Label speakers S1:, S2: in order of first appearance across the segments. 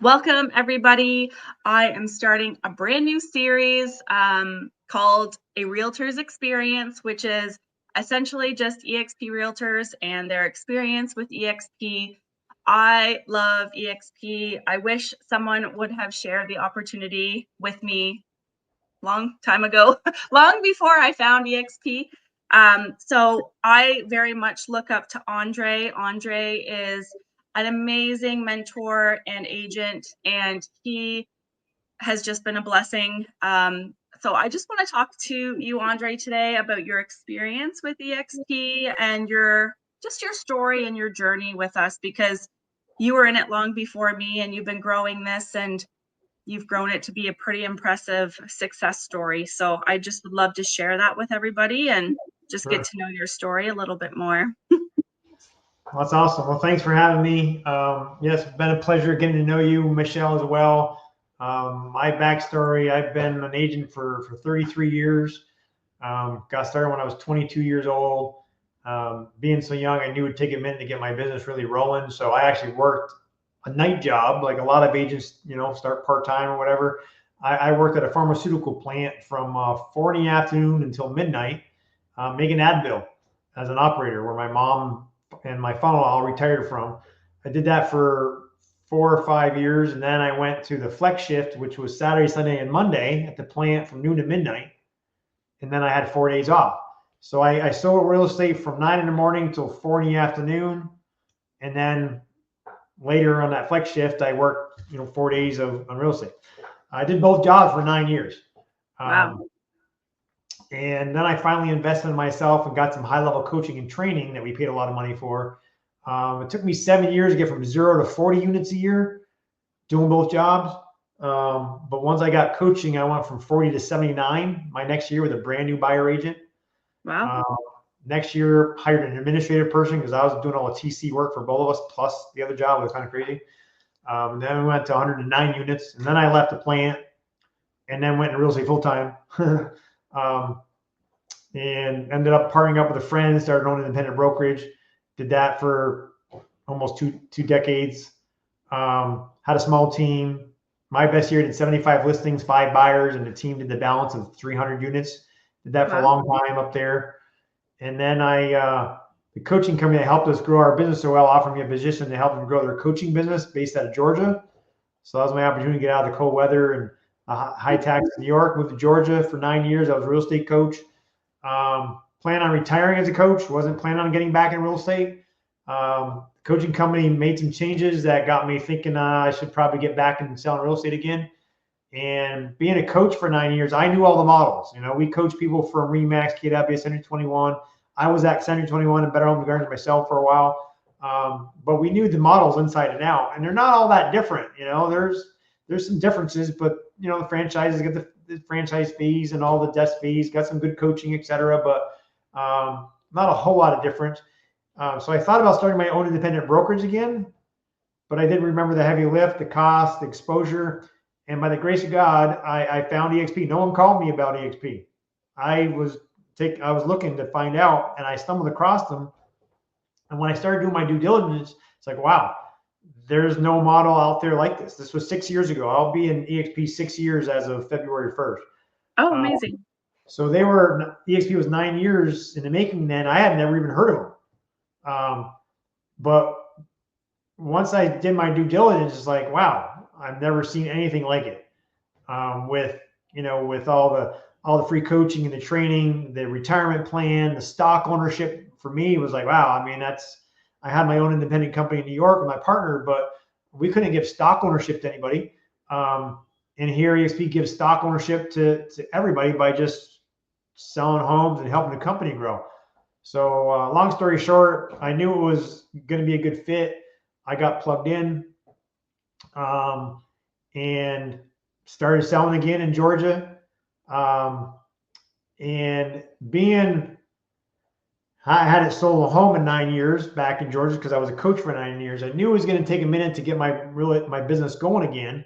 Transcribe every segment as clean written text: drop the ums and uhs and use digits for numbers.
S1: Welcome, everybody. I am starting a brand new series called A Realtor's Experience, which is essentially just eXp Realtors and their experience with eXp. I love eXp. I wish someone would have shared the opportunity with me long time ago, long before I found eXp. So I very much look up to Andre. Andre is an amazing mentor and agent, and he has just been a blessing. So I just want to talk to you, Andre, today about your experience with eXp and your story and your journey with us, because you were in it long before me and you've been growing this, and you've grown it to be a pretty impressive success story. So I just would love to share that with everybody and just get
S2: Sure.
S1: to know your story a little bit more.
S2: Well, that's awesome. Well, thanks for having me. Yes, it's been a pleasure getting to know you, Michelle, as well. My backstory, I've been an agent for 33 years. Got started when I was 22 years old. Being so young, I knew it would take a minute to get my business really rolling. So I actually worked a night job, like a lot of agents, start part-time or whatever. I worked at a pharmaceutical plant from 4 in the afternoon until midnight, making Advil as an operator, where my mom and my father-in-law retired from. I did that for 4 or 5 years, and then I went to the flex shift, which was Saturday, Sunday, and Monday at the plant from noon to midnight, and then I had 4 days off. So I sold real estate from 9 in the morning till 4 in the afternoon, and then later on that flex shift, I worked 4 days on real estate. I did both jobs for 9 years.
S1: Wow.
S2: And then I finally invested in myself and got some high level coaching and training that we paid a lot of money for. It took me 7 years to get from 0 to 40 units a year doing both jobs. But once I got coaching, I went from 40 to 79 my next year with a brand new buyer agent.
S1: Wow.
S2: Next year, hired an administrative person because I was doing all the TC work for both of us, plus the other job. It was kind of crazy. And then we went to 109 units, and then I left the plant and then went into real estate full time. And ended up partnering up with a friend, started owning an independent brokerage, did that for almost two decades. Had a small team. My best year did 75 listings, 5 buyers, and the team did the balance of 300 units. Did that for a long time up there. And then the coaching company that helped us grow our business so well offered me a position to help them grow their coaching business based out of Georgia. So that was my opportunity to get out of the cold weather and high tax in New York. Moved to Georgia for 9 years. I was a real estate coach. Plan on retiring as a coach. Wasn't planning on getting back in real estate. Coaching company made some changes that got me thinking I should probably get back and selling real estate again. And being a coach for 9 years, I knew all the models. We coach people from REMAX, KW, Center 21. I was at Center 21 and Better Homes and Gardens myself for a while. But we knew the models inside and out, and they're not all that different. There's some differences, but the franchises get the franchise fees and all the desk fees, got some good coaching, et cetera, but not a whole lot of difference. So I thought about starting my own independent brokerage again, but I didn't remember the heavy lift, the cost, the exposure. And by the grace of God, I found eXp. No one called me about eXp. I was looking to find out, and I stumbled across them. And when I started doing my due diligence, it's like, wow, there's no model out there like this. This was 6 years ago. I'll be in eXp 6 years as of February 1st.
S1: Oh, amazing.
S2: So eXp was 9 years in the making then. I had never even heard of them. But once I did my due diligence, it's like, wow, I've never seen anything like it. With all the free coaching and the training, the retirement plan, the stock ownership, for me was like, wow. I mean, I had my own independent company in New York with my partner, but we couldn't give stock ownership to anybody. And here eXp gives stock ownership to everybody by just selling homes and helping the company grow. So long story short, I knew it was going to be a good fit. I got plugged in and started selling again in Georgia. And I hadn't sold a home in 9 years back in Georgia because I was a coach for 9 years. I knew it was going to take a minute to get my business going again.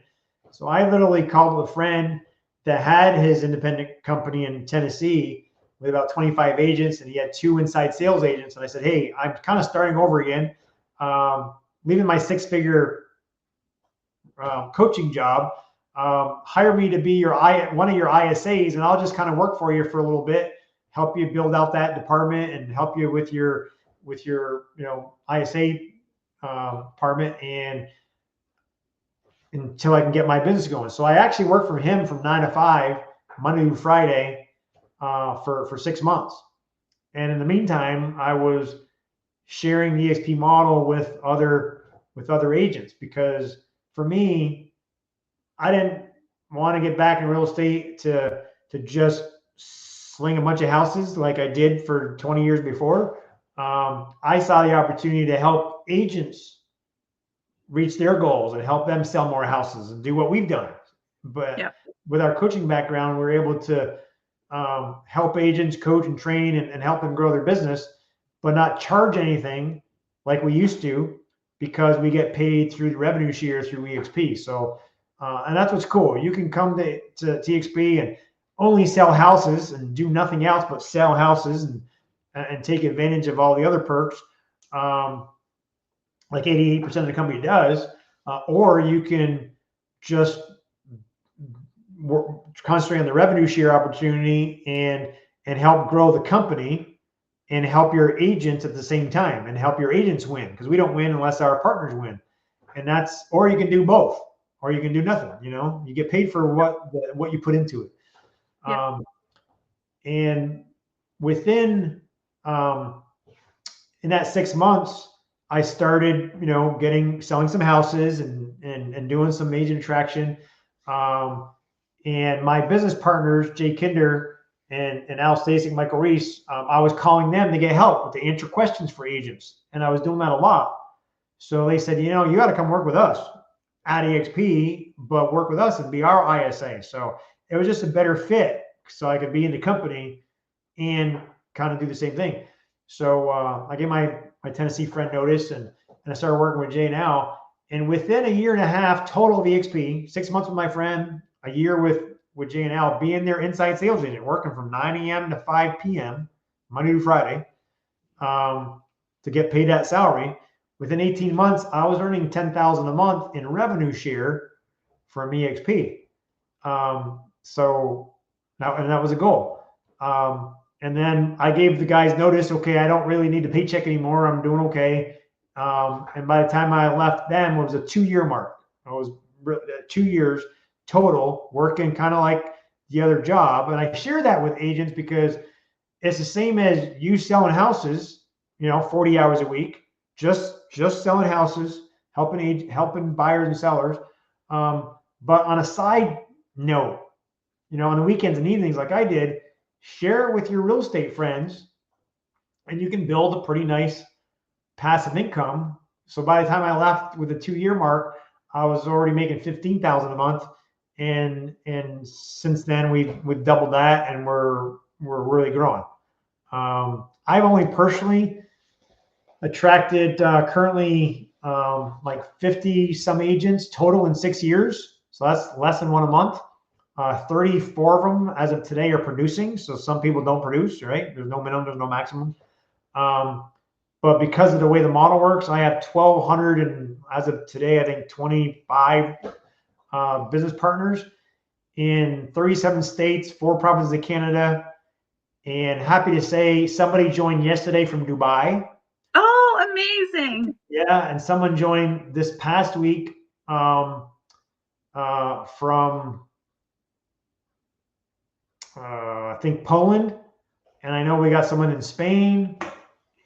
S2: So I literally called a friend that had his independent company in Tennessee with about 25 agents, and he had 2 inside sales agents. And I said, hey, I'm kind of starting over again, leaving my 6-figure coaching job. Hire me to be one of your ISAs, and I'll just kind of work for you for a little bit, help you build out that department, and help you with your ISA department, and until I can get my business going. So I actually worked for him from 9 to 5, Monday through Friday, for 6 months. And in the meantime, I was sharing the eXp model with other agents, because for me, I didn't want to get back in real estate to just sling a bunch of houses like I did for 20 years before. I saw the opportunity to help agents reach their goals and help them sell more houses and do what we've done. But with our coaching background, we're able to help agents coach and train and help them grow their business, but not charge anything like we used to, because we get paid through the revenue share through eXp. So, and that's what's cool. You can come to eXp and only sell houses and do nothing else but sell houses and take advantage of all the other perks, like 88% of the company does, or you can just concentrate on the revenue share opportunity and help grow the company and help your agents at the same time and help your agents win, because we don't win unless our partners win. And that's, or you can do both, or you can do nothing. You get paid for what you put into it. And within in that 6 months, I started, selling some houses and doing some agent attraction. And my business partners, Jay Kinder and Al Stasic, Michael Reese, I was calling them to get help, to answer questions for agents. And I was doing that a lot. So they said, you got to come work with us at eXp, but work with us and be our ISA. So it was just a better fit, so I could be in the company and kind of do the same thing. So I gave my Tennessee friend notice, and I started working with Jay and Al. And within a year and a half total of eXp, 6 months with my friend, a year with Jay and Al, being their inside sales agent, working from 9 a.m. to 5 p.m., Monday to Friday, to get paid that salary. Within 18 months, I was earning $10,000 a month in revenue share from eXp. So now, and that was a goal. And then I gave the guys notice, okay, I don't really need a paycheck anymore. I'm doing okay. And by the time I left them, it was a 2-year mark. I was 2 years total working kind of like the other job. And I share that with agents because it's the same as you selling houses, 40 hours a week, just selling houses, helping buyers and sellers. But on a side note, on the weekends and evenings, like I did, share it with your real estate friends, and you can build a pretty nice passive income. So by the time I left with the 2-year mark, I was already making $15,000 a month, and since then we've doubled that, and we're really growing. I've only personally attracted currently like 50 some agents total in 6 years. So that's less than one a month. 34 of them as of today are producing. So some people don't produce, right? There's no minimum, there's no maximum. But because of the way the model works, I have 1,200, and as of today, I think 25 business partners in 37 states, 4 provinces of Canada. And happy to say somebody joined yesterday from Dubai.
S1: Oh, amazing.
S2: Yeah, and someone joined this past week from I think Poland, and I know we got someone in Spain.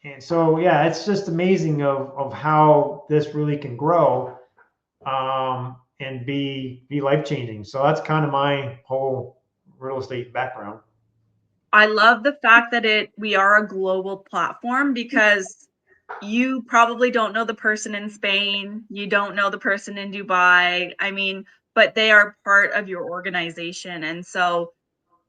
S2: And so, yeah, it's just amazing of how this really can grow and be life-changing. So that's kind of my whole real estate background.
S1: I love the fact that we are a global platform, because you probably don't know the person in Spain, you don't know the person in Dubai. I mean, but they are part of your organization. And so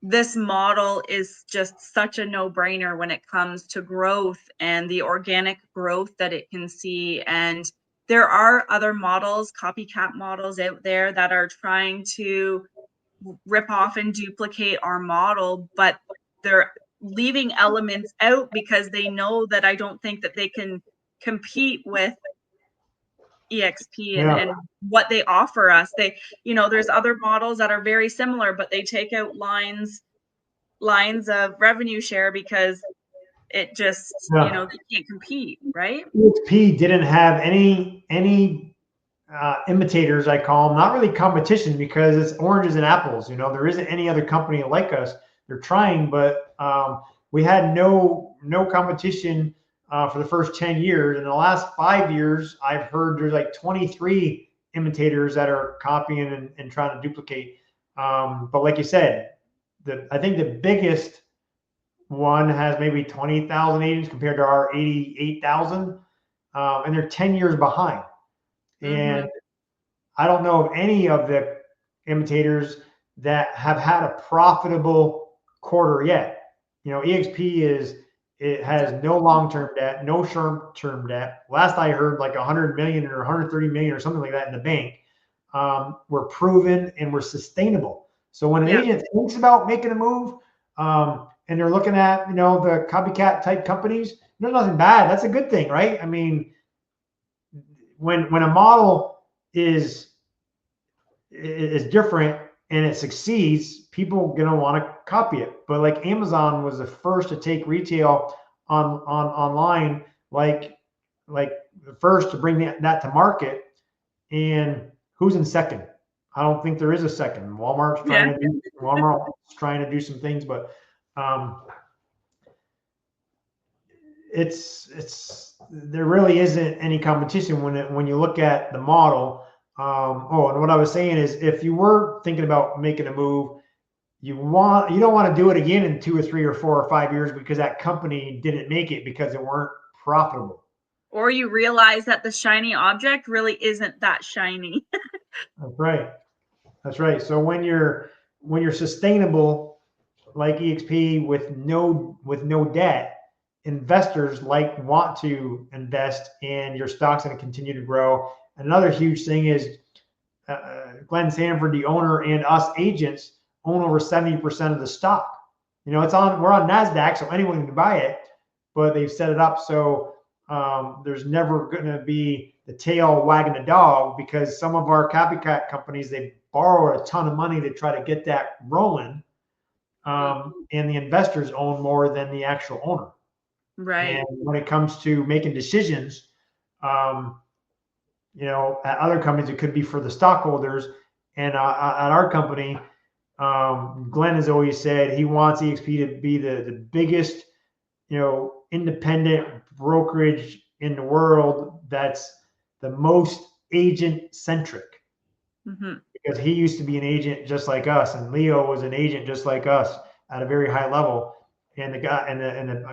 S1: this model is just such a no-brainer when it comes to growth and the organic growth that it can see. And there are other models, copycat models out there that are trying to rip off and duplicate our model, but they're leaving elements out because they know that I don't think that they can compete with eXp
S2: Yeah.
S1: and what they offer us. They, there's other models that are very similar, but they take out lines of revenue share because it just,
S2: Yeah.
S1: they can't compete, right?
S2: eXp didn't have any imitators, I call them, not really competition because it's oranges and apples. There isn't any other company like us. They're trying, but we had no competition for the first 10 years. In the last 5 years, I've heard there's like 23 imitators that are copying and trying to duplicate. But like you said, I think the biggest one has maybe 20,000 agents compared to our 88,000, and they're 10 years behind.
S1: Mm-hmm.
S2: And I don't know of any of the imitators that have had a profitable quarter yet. eXp it has no long-term debt, no short-term debt. Last I heard, like 100 million or 130 million or something like that in the bank. We're proven and we're sustainable. So when an agent thinks about making a move, and they're looking at the copycat type companies, there's nothing bad. That's a good thing, right? I mean, when a model is different and it succeeds, people are gonna want to copy it. But like Amazon was the first to take retail online, like the first to bring that to market. And who's in second? I don't think there is a second. Walmart's trying to do some things, but there really isn't any competition when you look at the model. And what I was saying is, if you were thinking about making a move, you don't want to do it again in 2 or 3 or 4 or 5 years because that company didn't make it because they weren't profitable.
S1: Or you realize that the shiny object really isn't that shiny.
S2: That's right. That's right. So when you're sustainable, like eXp, with no debt, investors want to invest, and your stock's going to continue to grow. Another huge thing is Glenn Sanford, the owner, and us agents own over 70% of the stock. We're on NASDAQ, so anyone can buy it, but they've set it up so there's never going to be the tail wagging the dog, because some of our copycat companies, they borrow a ton of money to try to get that rolling. And the investors own more than the actual owner.
S1: Right.
S2: And when it comes to making decisions, at other companies, it could be for the stockholders. And at our company, Glenn has always said he wants eXp to be the biggest, independent brokerage in the world that's the most agent centric.
S1: Mm-hmm.
S2: Because he used to be an agent just like us, and Leo was an agent just like us at a very high level. And the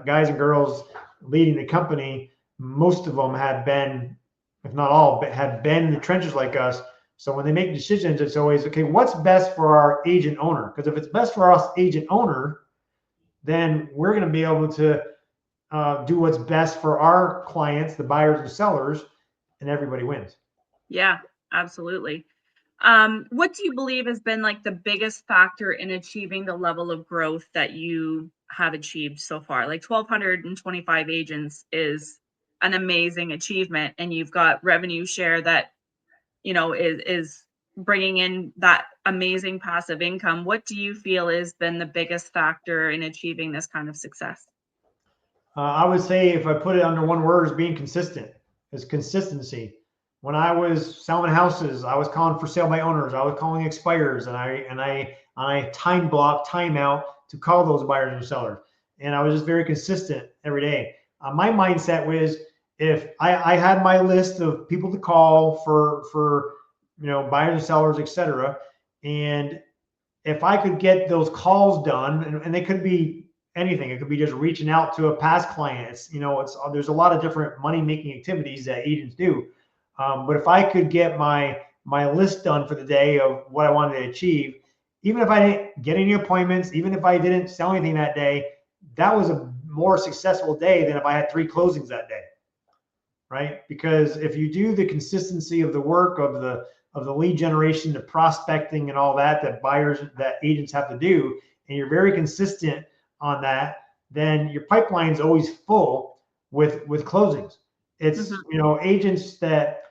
S2: guys and girls leading the company, most of them have been, if not all, but have been in the trenches like us. So when they make decisions, it's always, okay, what's best for our agent owner? Because if it's best for us agent owner, then we're going to be able to do what's best for our clients, the buyers and sellers, and everybody wins.
S1: Yeah, absolutely. What do you believe has been like the biggest factor in achieving the level of growth that you have achieved so far? Like 1,225 agents is an amazing achievement, and you've got revenue share that, is bringing in that amazing passive income. What do you feel has been the biggest factor in achieving this kind of success?
S2: I would say, if I put it under one word, is being consistent. Is consistency. When I was selling houses, I was calling for sale by owners. I was calling expires, and I time out to call those buyers and sellers. And I was just very consistent every day. My mindset was, if I had my list of people to call for buyers and sellers, etc., and if I could get those calls done, and they could be anything, it could be just reaching out to a past client. There's a lot of different money making activities that agents do. But if I could get my list done for the day of what I wanted to achieve, even if I didn't get any appointments, even if I didn't sell anything that day, that was a more successful day than if I had 3 closings that day. Right? Because if you do the consistency of the work of the lead generation, the prospecting, and all that agents have to do, and you're very consistent on that, then your pipeline is always full with closings. It's agents that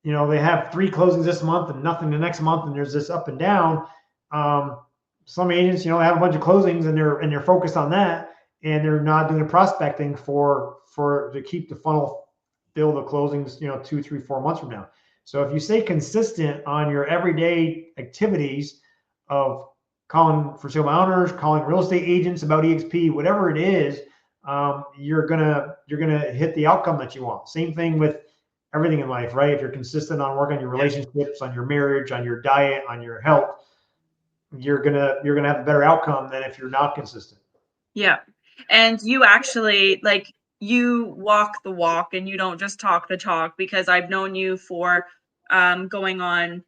S2: they have 3 closings this month and nothing the next month, and there's this up and down. Some agents, have a bunch of closings and they're focused on that, and they're not doing the prospecting for to keep the funnel fill the closings, 2, 3, 4 months from now. So if you stay consistent on your everyday activities of calling for sale by owners, calling real estate agents about eXp, whatever it is, you're gonna hit the outcome that you want. Same thing with everything in life, right? If you're consistent on working on your relationships, on your marriage, on your diet, on your health, you're gonna have a better outcome than if you're not consistent.
S1: Yeah. And you actually, like, you walk the walk and you don't just talk the talk, because I've known you for going on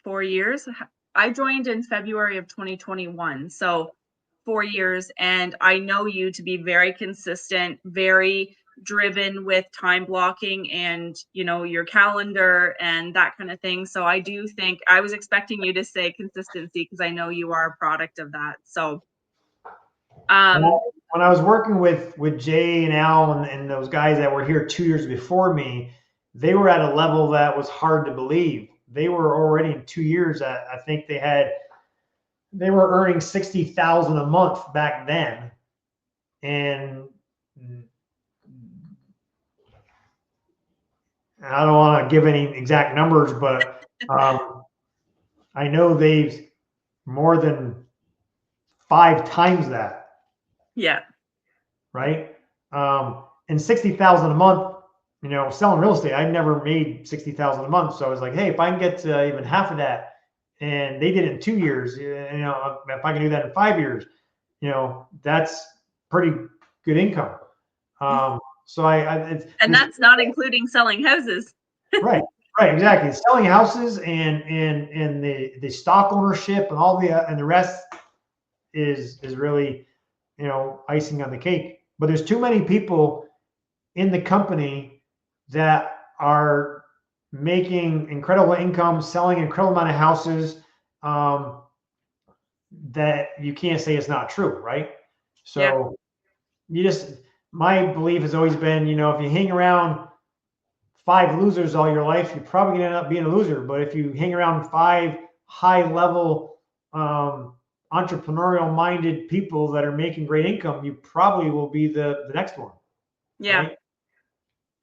S1: 4 years. I joined in February of 2021. So 4 years, and I know you to be very consistent, very driven with time blocking and, your calendar and that kind of thing. So I do think I was expecting you to say consistency, because I know you are a product of that. So
S2: when I was working with Jay and Al and those guys that were here 2 years before me, they were at a level that was hard to believe. They were already in 2 years at, I think they were earning 60,000 a month back then. And I don't want to give any exact numbers, but I know they've more than 5 times that.
S1: yeah.
S2: Right. And 60,000 a month, selling real estate, I never made 60,000 a month. So I was like, hey, if I can get even half of that, and they did it in 2 years, if I can do that in 5 years, that's pretty good income. So
S1: And that's not including selling houses.
S2: right, exactly. Selling houses and the stock ownership and all the rest is really, icing on the cake. But there's too many people in the company that are making incredible income, selling incredible amount of houses, that you can't say it's not true, right? So my belief has always been, if you hang around 5 losers all your life, you're probably gonna end up being a loser. But if you hang around 5 high level, entrepreneurial minded people that are making great income, you probably will be the next one.
S1: Yeah.
S2: Right?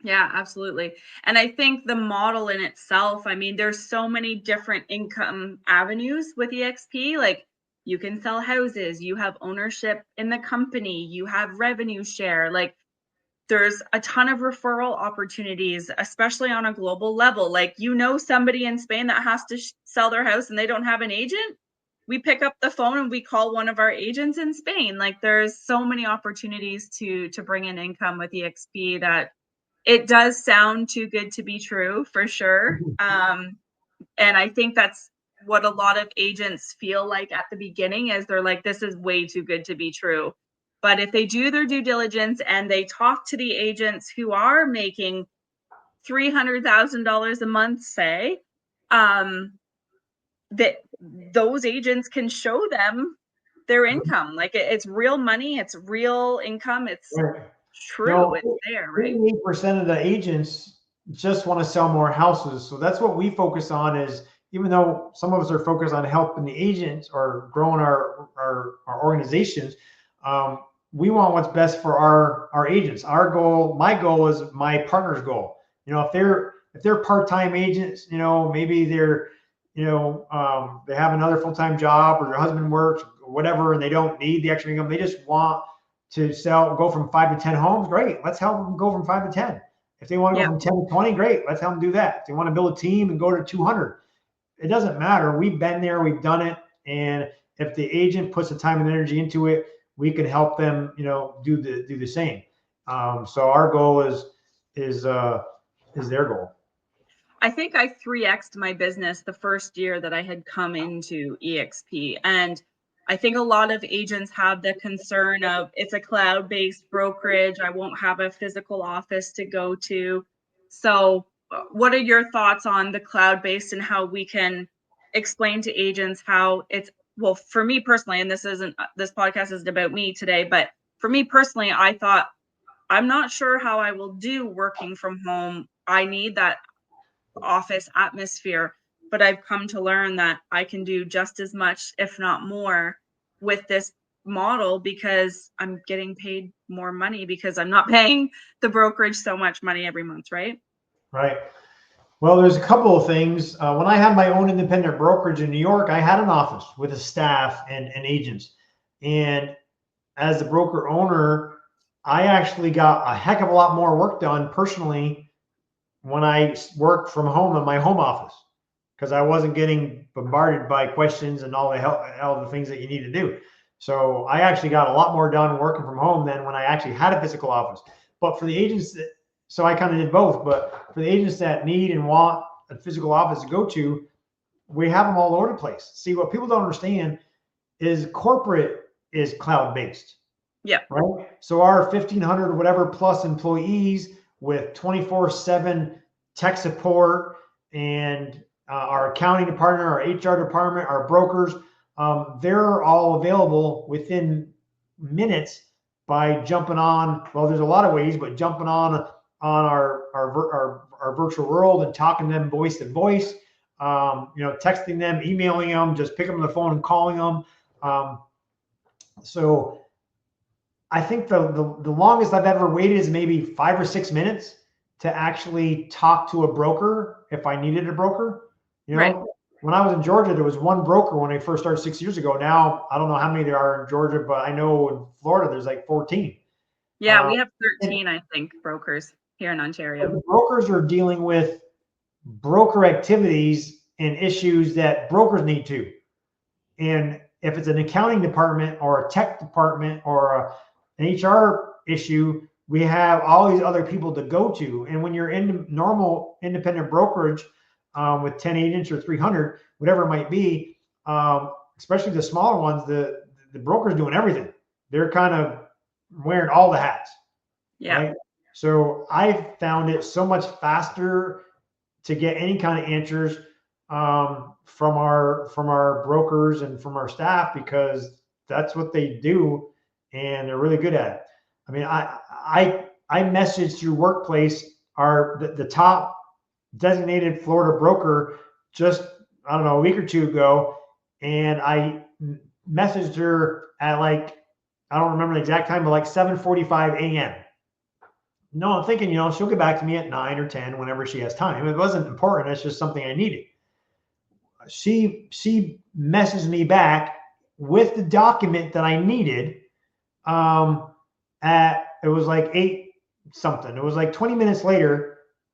S1: Yeah, absolutely. And I think the model in itself, I mean, there's so many different income avenues with eXp. Like, you can sell houses, you have ownership in the company, you have revenue share. Like, there's a ton of referral opportunities, especially on a global level. Like, somebody in Spain that has to sell their house and they don't have an agent. We pick up the phone and we call one of our agents in Spain. Like, there's so many opportunities to bring in income with eXp that it does sound too good to be true, for sure. And I think that's what a lot of agents feel like at the beginning, is they're like, this is way too good to be true. But if they do their due diligence and they talk to the agents who are making $300,000 a month, say, that those agents can show them their income. Like, it's real money, it's real income, it's
S2: Right.
S1: true, it's there, right?
S2: 88% of the agents just want to sell more houses. So that's what we focus on, is even though some of us are focused on helping the agents or growing our organizations, we want what's best for our agents. Our goal, my goal, is my partner's goal. If they're part-time agents, maybe they're, they have another full-time job, or their husband works or whatever, and they don't need the extra income. They just want to go from 5 to 10 homes. Great. Let's help them go from 5 to 10. If they want to go from 10 to 20, great. Let's help them do that. If they want to build a team and go to 200, it doesn't matter. We've been there, we've done it. And if the agent puts the time and energy into it, we can help them, do the same. So our goal is their goal.
S1: I think I 3x'd my business the first year that I had come into eXp. And I think a lot of agents have the concern of, it's a cloud-based brokerage, I won't have a physical office to go to. So what are your thoughts on the cloud-based and how we can explain to agents how it's, well, for me personally, and this podcast isn't about me today, but for me personally, I thought, I'm not sure how I will do working from home. I need that office atmosphere. But I've come to learn that I can do just as much, if not more, with this model because I'm getting paid more money because I'm not paying the brokerage so much money every month, right?
S2: Right. Well, there's a couple of things. When I had my own independent brokerage in New York, I had an office with a staff and agents. And as the broker owner, I actually got a heck of a lot more work done personally when I worked from home in my home office because I wasn't getting bombarded by questions and all the things that you need to do. So I actually got a lot more done working from home than when I actually had a physical office. But for the agents that, so I kind of did both, but for the agents that need and want a physical office to go to, we have them all over the place. See, what people don't understand is corporate is cloud-based.
S1: Yeah.
S2: Right. So our 1,500 or whatever plus employees with 24/7 tech support and our accounting department, our HR department, our brokers, they're all available within minutes by jumping on. Well, there's a lot of ways, but jumping on our virtual world and talking to them voice to voice, texting them, emailing them, just picking up the phone and calling them. So I think the longest I've ever waited is maybe 5 or 6 minutes to actually talk to a broker if I needed a broker.
S1: Right.
S2: When I was in Georgia, there was one broker when I first started 6 years ago. Now, I don't know how many there are in Georgia, but I know in Florida, there's like 14.
S1: Yeah, we have 13, I think, brokers here in Ontario.
S2: The brokers are dealing with broker activities and issues that brokers need to. And if it's an accounting department or a tech department or an HR issue, we have all these other people to go to. And when you're in normal independent brokerage with 10 agents or 300, whatever it might be, especially the smaller ones, the broker's doing everything. They're kind of wearing all the hats.
S1: Yeah.
S2: Right. So I found it so much faster to get any kind of answers from our brokers and from our staff because that's what they do and they're really good at it. I mean, I messaged through Workplace the top designated Florida broker just, I don't know, a week or two ago, and I messaged her at like, I don't remember the exact time, but like 7:45 a.m. No, I'm thinking, she'll get back to me at 9 or 10 whenever she has time. It wasn't important. It's just something I needed. She messaged me back with the document that I needed. It was like 8 something. It was like 20 minutes later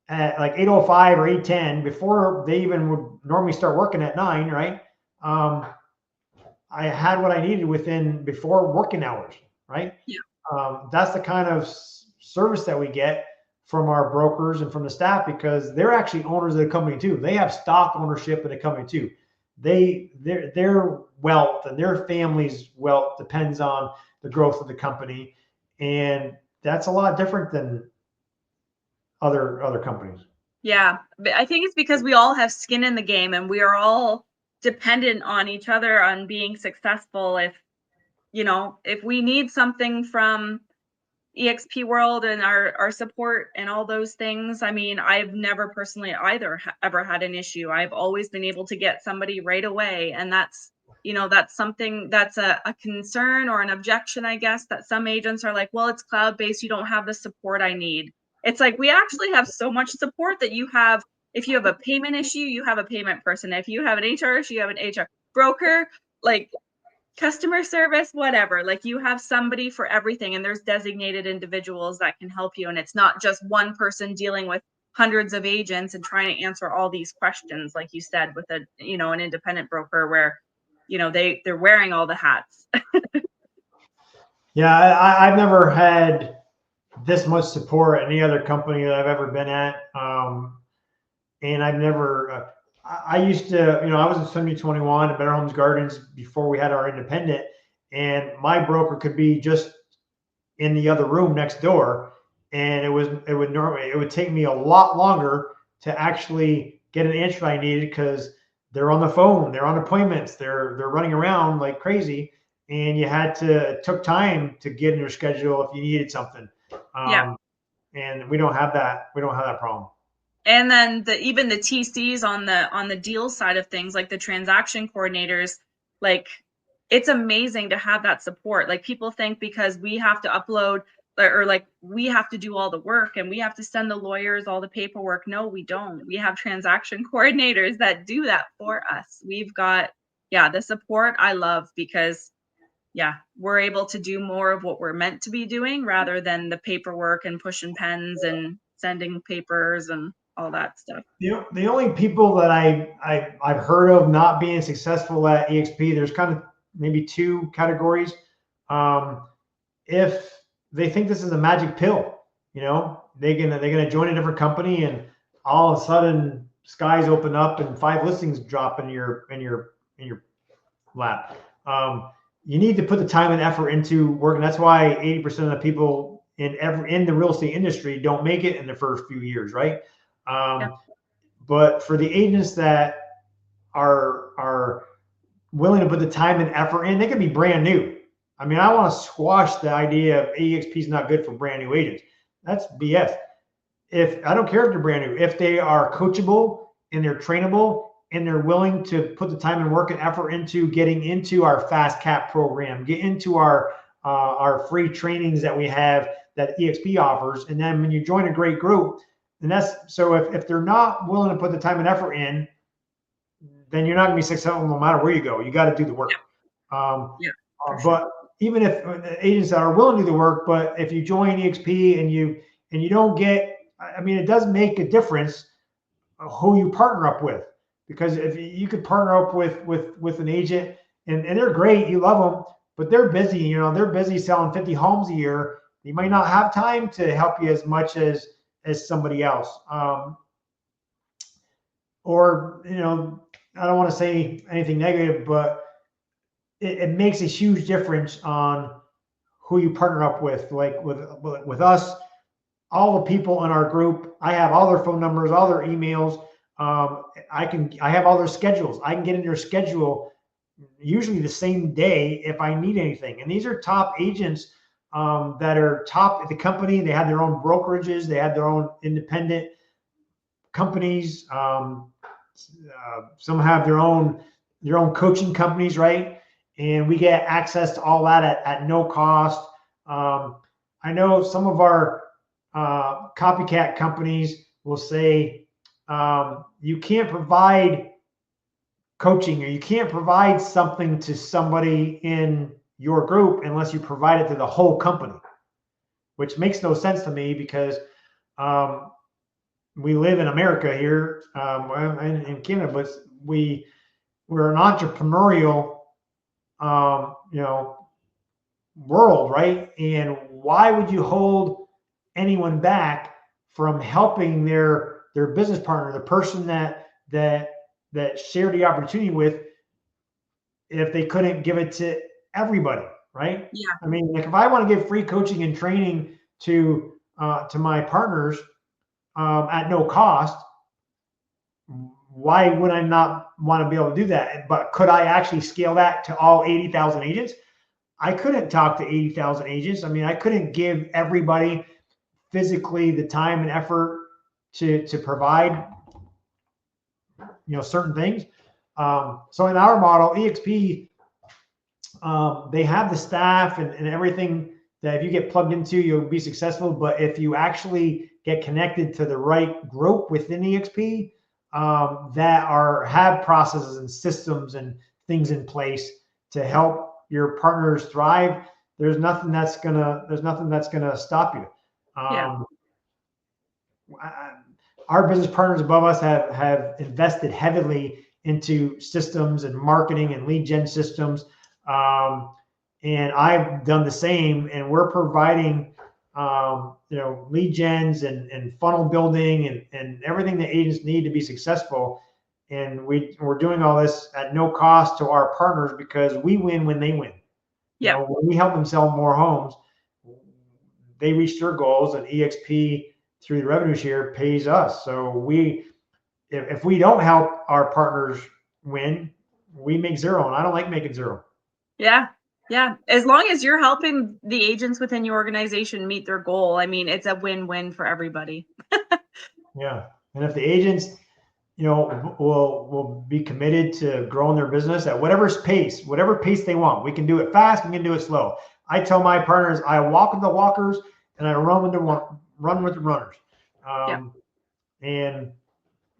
S2: at like 8:05 or 8:10 before they even would normally start working at 9, right? I had what I needed before working hours, right?
S1: Yeah.
S2: That's the kind of service that we get from our brokers and from the staff because they're actually owners of the company too. They have stock ownership in the company too. Their wealth and their family's wealth depends on the growth of the company, and that's a lot different than other companies.
S1: Yeah, but I think it's because we all have skin in the game and we are all dependent on each other on being successful. If we need something from eXp World and our support and all those things, I mean, I've never personally either ever had an issue. I've always been able to get somebody right away, and that's something that's a concern or an objection, I guess, that some agents are like, well, it's cloud-based, you don't have the support I need. It's like we actually have so much support that if you have a payment issue, you have a payment person. If you have an HR issue, you have an HR broker, like customer service, whatever. Like you have somebody for everything, and there's designated individuals that can help you. And it's not just one person dealing with hundreds of agents and trying to answer all these questions, like you said, with an independent broker where, they're wearing all the hats.
S2: Yeah, I've never had this much support at any other company that I've ever been at. And I've never, I used to, I was in 7021 at Better Homes Gardens before we had our independent, and my broker could be just in the other room next door. And it would take me a lot longer to actually get an answer I needed because they're on the phone, they're on appointments, they're running around like crazy. And it took time to get in your schedule if you needed something.
S1: Yeah.
S2: And we don't have that. We don't have that problem.
S1: And then even the TCs on the deal side of things, like the transaction coordinators, like it's amazing to have that support. Like people think because we have to upload or like we have to do all the work and we have to send the lawyers all the paperwork. No, we don't. We have transaction coordinators that do that for us. We've got, yeah, the support I love because yeah, we're able to do more of what we're meant to be doing rather than the paperwork and pushing pens and sending papers and all that stuff.
S2: The only people that I've heard of not being successful at eXp, there's kind of maybe two categories. If they think this is a magic pill, they're gonna join a different company and all of a sudden skies open up and 5 listings drop in your lap. You need to put the time and effort into work, and that's why 80% of the people in the real estate industry don't make it in the first few years, right?
S1: Yep.
S2: But for the agents that are willing to put the time and effort in, they can be brand new. I mean, I want to squash the idea of eXp is not good for brand new agents. That's BS. If I don't care if they're brand new, if they are coachable and they're trainable and they're willing to put the time and work and effort into getting into our fast cap program, get into our free trainings that we have that eXp offers, and then when you join a great group, and that's so if they're not willing to put the time and effort in, then you're not going to be successful no matter where you go. You got to do the work.
S1: Yeah,
S2: But even if agents that are willing to do the work, but if you join eXp and you don't get, I mean, it does make a difference who you partner up with, because if you could partner up with an agent and they're great, you love them, but they're busy, they're busy selling 50 homes a year. You might not have time to help you as much as somebody else. Or, I don't want to say anything negative, but it makes a huge difference on who you partner up with. Like with us, all the people in our group, I have all their phone numbers, all their emails. I have all their schedules. I can get in their schedule usually the same day if I need anything. And these are top agents that are top at the company. They have their own brokerages. They have their own independent companies. Some have their own coaching companies, right? And we get access to all that at no cost. I know some of our copycat companies will say you can't provide coaching or you can't provide something to somebody in your group unless you provide it to the whole company, which makes no sense to me because we live in America here, and in Canada, but we're an entrepreneurial, world, right? And why would you hold anyone back from helping their business partner, the person that shared the opportunity with, if they couldn't give it to everybody, right?
S1: Yeah.
S2: I mean, like if I want to give free coaching and training to my partners at no cost, why would I not want to be able to do that? But could I actually scale that to all 80,000 agents? I couldn't talk to 80,000 agents. I mean, I couldn't give everybody physically the time and effort to provide, certain things. So in our model, eXp, they have the staff and everything that if you get plugged into, you'll be successful. But if you actually get connected to the right group within eXp that have processes and systems and things in place to help your partners thrive, there's nothing that's gonna stop you. Our business partners above us have invested heavily into systems and marketing and lead gen systems. And I've done the same, and we're providing, lead gens and funnel building and everything that agents need to be successful. And we're doing all this at no cost to our partners because we win when they win.
S1: Yeah.
S2: When we help them sell more homes, they reach their goals, and eXp through the revenue share pays us. So if we don't help our partners win, we make zero, and I don't like making zero.
S1: Yeah. Yeah. As long as you're helping the agents within your organization meet their goal, I mean, it's a win-win for everybody.
S2: Yeah. And if the agents, will be committed to growing their business at whatever pace they want. We can do it fast, we can do it slow. I tell my partners, I walk with the walkers and I run with the runners.
S1: Yeah.
S2: And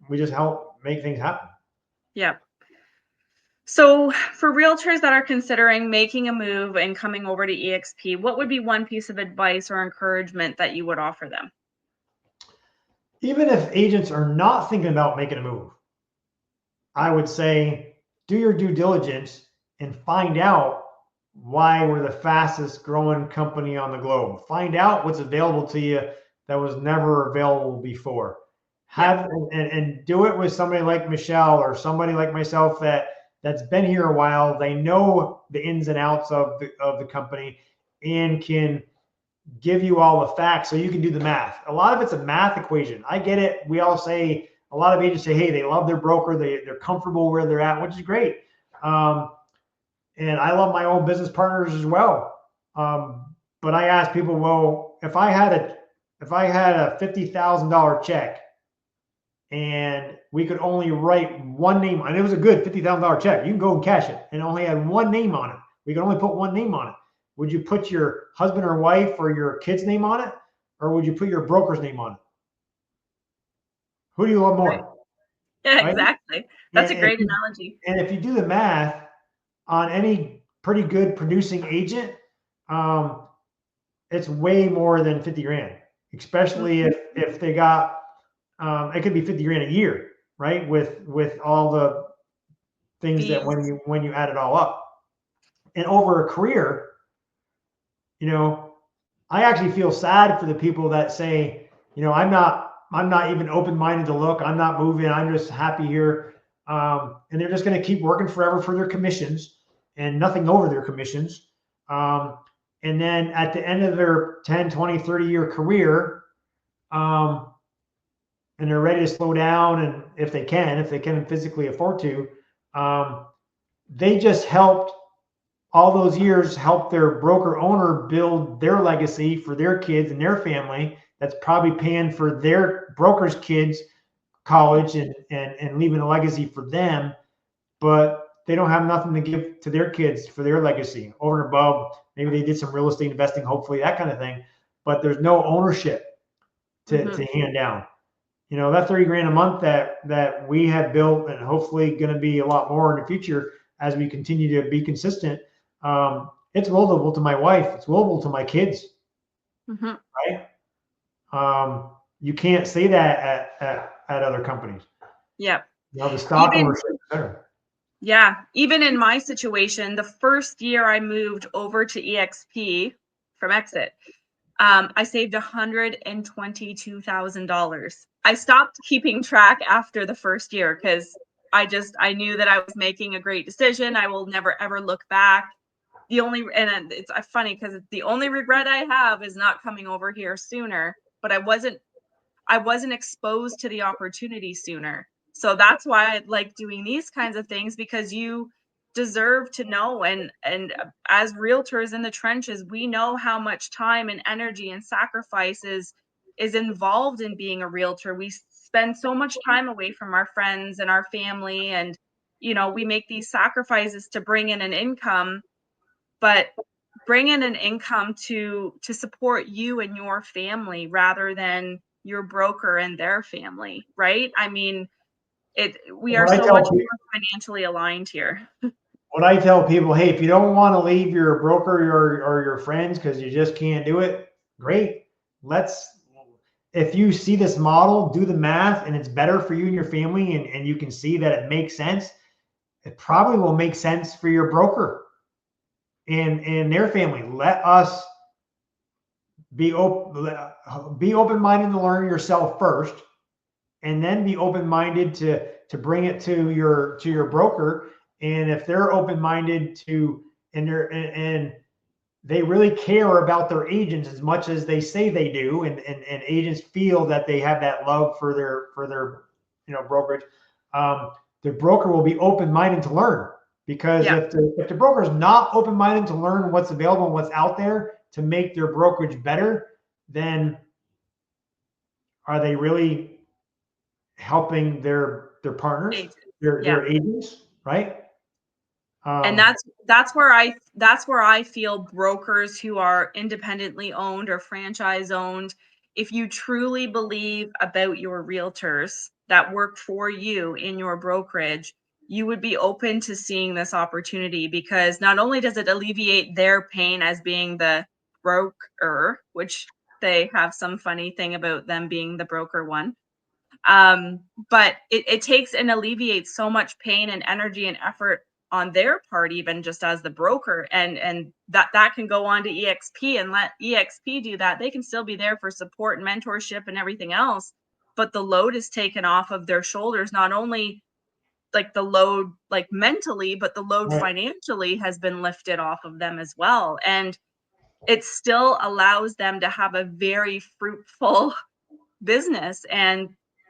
S2: we just help make things happen.
S1: Yeah. So for realtors that are considering making a move and coming over to eXp, what would be one piece of advice or encouragement that you would offer them?
S2: Even if agents are not thinking about making a move, I would say do your due diligence and find out why we're the fastest growing company on the globe. Find out what's available to you that was never available before.
S1: Yeah.
S2: And do it with somebody like Michelle or somebody like myself that's been here a while. They know the ins and outs of the company and can give you all the facts so you can do the math. A lot of it's a math equation. I get it. We all say, a lot of agents say, hey, they love their broker. They're comfortable where they're at, which is great. And I love my own business partners as well. But I ask people, well, if I had a $50,000 check and we could only write one name, and it was a good $50,000 check, you can go and cash it, and only had one name on it. We could only put one name on it. Would you put your husband or wife or your kid's name on it? Or would you put your broker's name on it? Who do you love more?
S1: Yeah,
S2: Right?
S1: exactly. That's a great analogy.
S2: And if you do the math on any pretty good producing agent, it's way more than 50 grand, especially if they got, it could be 50 grand a year, right? With all the things that when you add it all up. And over a career, I actually feel sad for the people that say, I'm not even open-minded to look. I'm not moving. I'm just happy here. And they're just going to keep working forever for their commissions and nothing over their commissions. And then at the end of their 10, 20, 30-year career, and they're ready to slow down, and if they can physically afford to, they just helped all those years help their broker owner build their legacy for their kids and their family. That's probably paying for their broker's kids college and leaving a legacy for them, but they don't have nothing to give to their kids for their legacy over and above. Maybe they did some real estate investing, hopefully that kind of thing, but there's no ownership to hand down. That 30 grand a month that we have built, and hopefully going to be a lot more in the future as we continue to be consistent. It's willable to my wife. It's willable to my kids, right? You can't say that at other companies.
S1: Yeah.
S2: The stock ownership is better.
S1: Yeah. Even in my situation, the first year I moved over to eXp from Exit, I saved $122,000. I stopped keeping track after the first year because I knew that I was making a great decision. I will never ever look back. And it's funny because the only regret I have is not coming over here sooner, but I wasn't exposed to the opportunity sooner. So that's why I like doing these kinds of things, because you deserve to know. And as realtors in the trenches, we know how much time and energy and sacrifices is involved in being a realtor. We spend so much time away from our friends and our family, and we make these sacrifices to bring in an income, but bring in an income to support you and your family rather than your broker and their family, right? I mean, we are so much more financially aligned here.
S2: When I tell people, hey, if you don't want to leave your broker or your friends because you just can't do it, great. If you see this model, do the math, and it's better for you and your family, and you can see that it makes sense, it probably will make sense for your broker and their family. Let us be open-minded to learn yourself first, and then be open-minded to bring it to your broker. And if they're open-minded and they really care about their agents as much as they say they do, and agents feel that they have that love for their brokerage, the broker will be open-minded to learn. Because if the broker is not open-minded to learn what's available and what's out there to make their brokerage better, then are they really helping their partners,
S1: Agent. Yeah.
S2: their agents, right?
S1: And
S2: Um,
S1: that's where I feel brokers who are independently owned or franchise owned, if you truly believe about your realtors that work for you in your brokerage, you would be open to seeing this opportunity, because not only does it alleviate their pain as being the broker, which they have some funny thing about them being the broker one, um, but it takes and alleviates so much pain and energy and effort on their part, even just as the broker, and that can go on to EXP and let EXP do that. They can still be there for support and mentorship and everything else, but the load is taken off of their shoulders. Not only like the load like mentally, but the load
S2: right,
S1: financially has been lifted off of them as well, and it still allows them to have a very fruitful business and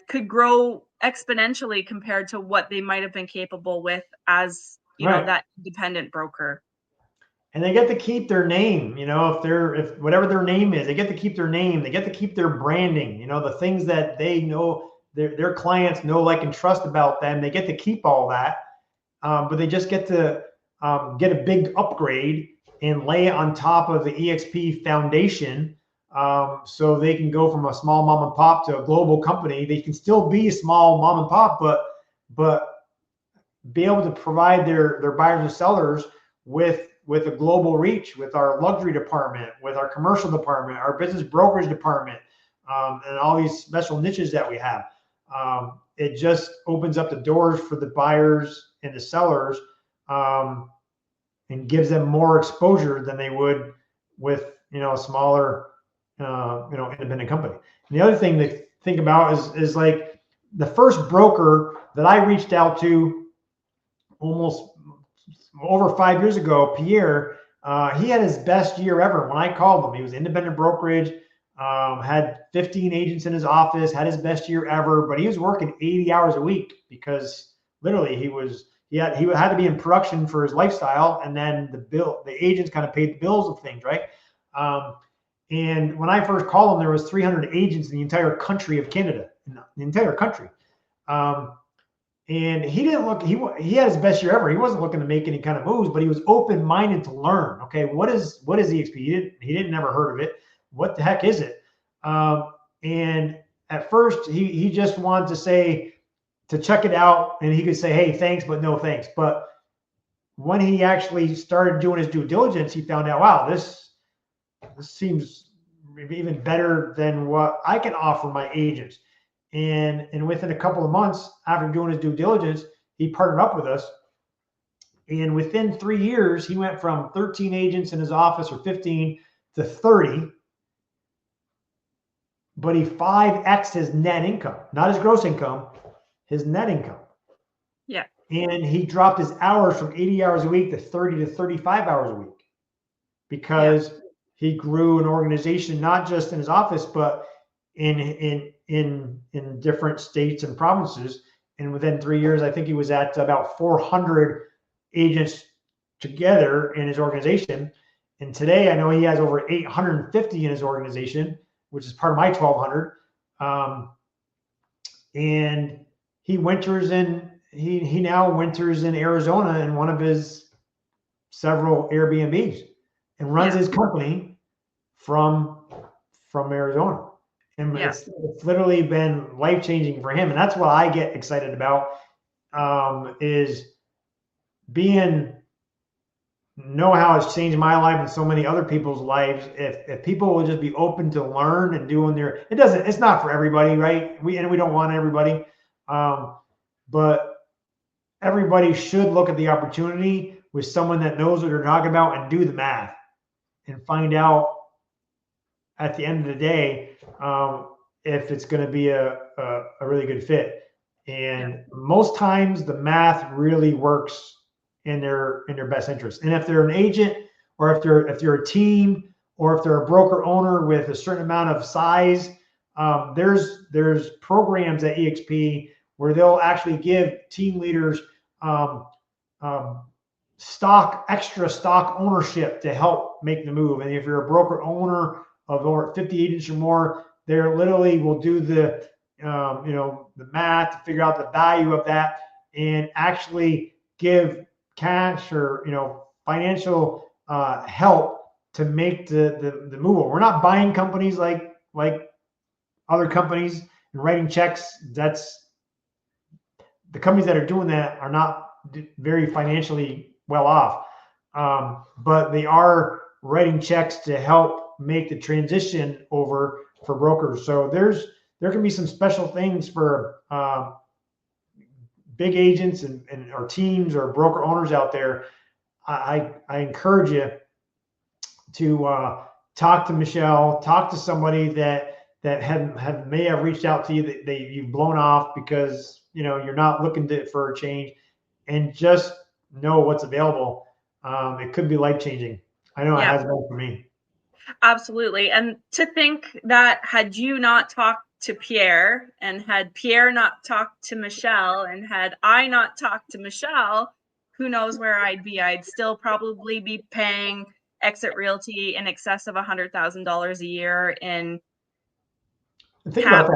S1: could grow exponentially compared to what they might have been capable with as,
S2: right.
S1: that independent broker.
S2: And they get to keep their name, if whatever their name is, they get to keep their name, they get to keep their branding, the things that they know their clients know, like, and trust about them. They get to keep all that, but they just get to get a big upgrade and lay it on top of the eXp foundation, so they can go from a small mom and pop to a global company. They can still be a small mom and pop, but be able to provide their buyers and sellers with a global reach, with our luxury department, with our commercial department, our business brokerage department, and all these special niches that we have. It just opens up the doors for the buyers and the sellers, and gives them more exposure than they would with a smaller independent company. And the other thing to think about is like the first broker that I reached out to almost over 5 years ago, Pierre, he had his best year ever. When I called him, he was independent brokerage, had 15 agents in his office, had his best year ever, but he was working 80 hours a week because literally he had to be in production for his lifestyle, and then the agents kind of paid the bills of things, right? And when I first called him, there was 300 agents in the entire country of Canada, in the entire country. And he didn't look, he had his best year ever. He wasn't looking to make any kind of moves, but he was open-minded to learn. Okay, what is eXp? He didn't never heard of it. What the heck is it? And at first he just wanted to check it out, and he could say, hey, thanks, but no thanks. But when he actually started doing his due diligence, he found out, wow, this seems even better than what I can offer my agents. And within a couple of months after doing his due diligence, he partnered up with us. And within 3 years, he went from 13 agents in his office, or 15, to 30. But he 5X'd his net income, not his gross income, his net income.
S1: Yeah.
S2: And he dropped his hours from 80 hours a week to 30 to 35 hours a week, because he grew an organization, not just in his office, but in different states and provinces. And within 3 years, I think he was at about 400 agents together in his organization. And today, I know he has over 850 in his organization, which is part of my 1,200. And he now winters in Arizona in one of his several Airbnbs, and runs his company from Arizona. And it's literally been life-changing for him. And that's what I get excited about, is know how it's changed my life and so many other people's lives. If people will just be open to learn and doing it's not for everybody, right? We don't want everybody. But everybody should look at the opportunity with someone that knows what they're talking about, and do the math and find out at the end of the day, if it's going to be a really good fit. And most times the math really works in their best interest. And if they're an agent, or if you're a team, or if they're a broker owner with a certain amount of size, there's programs at eXp where they'll actually give team leaders extra stock ownership to help make the move. And if you're a broker owner of over 50 agents or more, they literally will do the math to figure out the value of that and actually give cash or, financial help to make the move. We're not buying companies like other companies and writing checks. That's the companies that are doing that are not very financially well off. But they are writing checks to help make the transition over for brokers. So there can be some special things for big agents and or teams or broker owners out there. I encourage you to talk to Michelle, talk to somebody that may have reached out to you that you've blown off because you're not looking for a change, and just know what's available. It could be life changing. I know it has been for me.
S1: Absolutely. And to think that had you not talked to Pierre, and had Pierre not talked to Michelle, and had I not talked to Michelle, who knows where I'd be. I'd still probably be paying Exit Realty in excess of $100,000 a year in
S2: Think about